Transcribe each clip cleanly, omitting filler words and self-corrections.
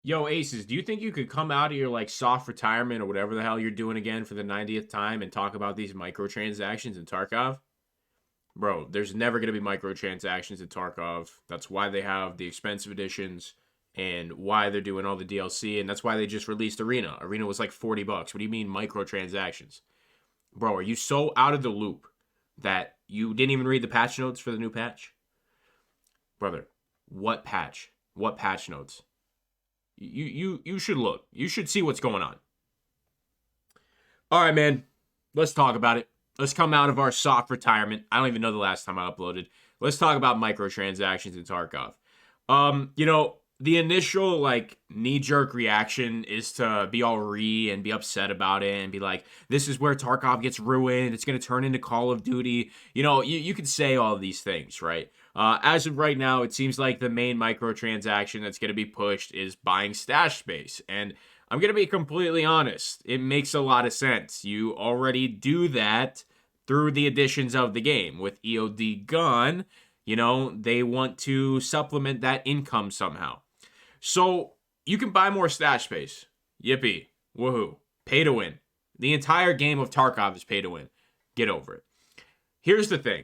Yo, Aces, do you think you could come out of your like soft retirement or whatever the hell you're doing again for the 90th time and talk about these microtransactions in Tarkov? Bro, there's never going to be microtransactions in Tarkov. That's why they have the expensive editions and why they're doing all the DLC, and that's why they just released Arena. Arena was like 40 bucks. What do you mean microtransactions? Bro, are you so out of the loop that you didn't even read the patch notes for the new patch? Brother, what patch? What patch notes? You should look. You should see what's going on. All right, man. Let's talk about it. Let's come out of our soft retirement. I don't even know the last time I uploaded. Let's talk about microtransactions in Tarkov. The initial like knee-jerk reaction is to be all and be upset about it and be like, this is where Tarkov gets ruined. It's going to turn into Call of Duty. You could say all of these things, right? As of right now, it seems like the main microtransaction that's going to be pushed is buying stash space. And I'm going to be completely honest. It makes a lot of sense. You already do that through the additions of the game. With EOD Gun, they want to supplement that income somehow. So you can buy more stash space. Yippee. Woohoo. Pay to win. The entire game of Tarkov is pay to win. Get over it. Here's the thing.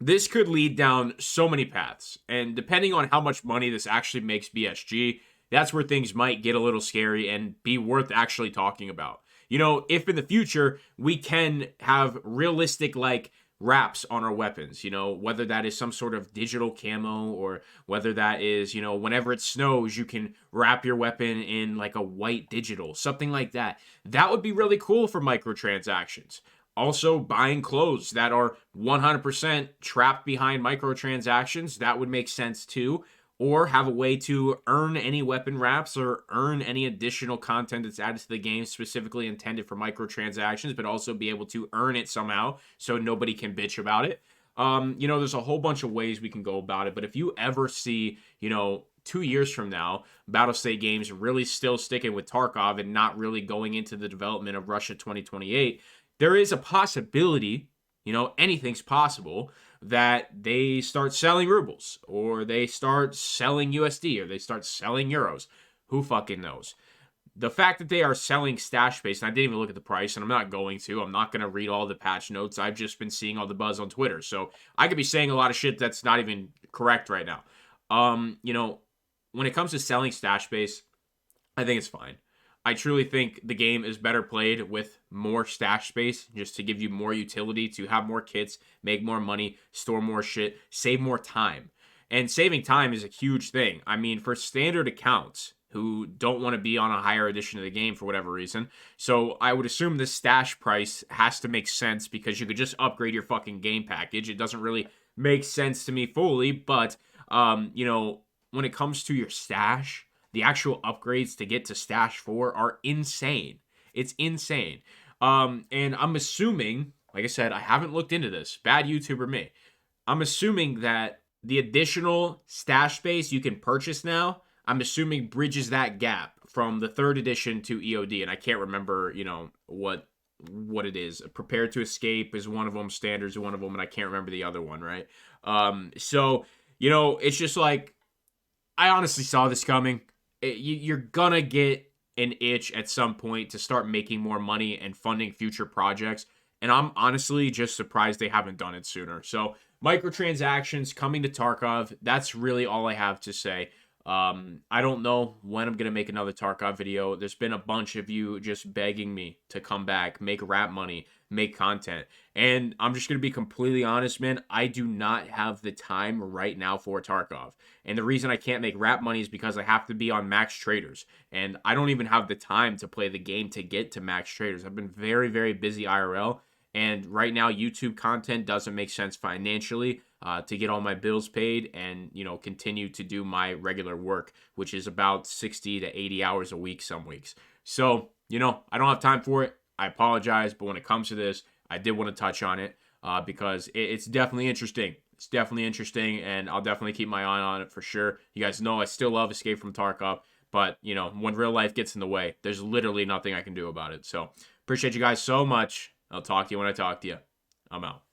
This could lead down so many paths. And depending on how much money this actually makes BSG, that's where things might get a little scary and be worth actually talking about. If in the future we can have realistic, like, wraps on our weapons, whether that is some sort of digital camo or whether that is, whenever it snows, you can wrap your weapon in like a white digital, something like that. That would be really cool for microtransactions. Also, buying clothes that are 100% trapped behind microtransactions, that would make sense too. Or have a way to earn any weapon wraps or earn any additional content that's added to the game specifically intended for microtransactions, but also be able to earn it somehow so nobody can bitch about it. There's a whole bunch of ways we can go about it. But if you ever see, 2 years from now, Battlestate Games really still sticking with Tarkov and not really going into the development of Russia 2028, there is a possibility, anything's possible, that they start selling rubles or they start selling USD or they start selling euros. Who fucking knows? The fact that they are selling stash space, and I didn't even look at the price, and I'm not going to. I'm not going to read all the patch notes. I've just been seeing all the buzz on Twitter. So I could be saying a lot of shit that's not even correct right now. When it comes to selling stash space, I think it's fine. I truly think the game is better played with more stash space, just to give you more utility, to have more kits, make more money, store more shit, save more time. And saving time is a huge thing. I mean, for standard accounts who don't want to be on a higher edition of the game for whatever reason. So I would assume this stash price has to make sense because you could just upgrade your fucking game package. It doesn't really make sense to me fully, but, when it comes to your stash, the actual upgrades to get to Stash 4 are insane. It's insane. And I'm assuming, like I said, I haven't looked into this. Bad YouTuber me. I'm assuming that the additional stash space you can purchase now, I'm assuming bridges that gap from the 3rd edition to EOD. And I can't remember, what it is. Prepared to Escape is one of them. Standards is one of them. And I can't remember the other one, right? It's just like, I honestly saw this coming. You're gonna get an itch at some point to start making more money and funding future projects. And I'm honestly just surprised they haven't done it sooner. So microtransactions coming to Tarkov, that's really all I have to say. I don't know when I'm going to make another Tarkov video. There's been a bunch of you just begging me to come back, make rap money, make content. And I'm just going to be completely honest, man. I do not have the time right now for Tarkov. And the reason I can't make rap money is because I have to be on max traders. And I don't even have the time to play the game to get to max traders. I've been very, very busy IRL. And right now, YouTube content doesn't make sense financially to get all my bills paid and, continue to do my regular work, which is about 60 to 80 hours a week some weeks. So, I don't have time for it. I apologize. But when it comes to this, I did want to touch on it because it's definitely interesting. It's definitely interesting, and I'll definitely keep my eye on it for sure. You guys know I still love Escape from Tarkov, but, when real life gets in the way, there's literally nothing I can do about it. So, appreciate you guys so much. I'll talk to you when I talk to you. I'm out.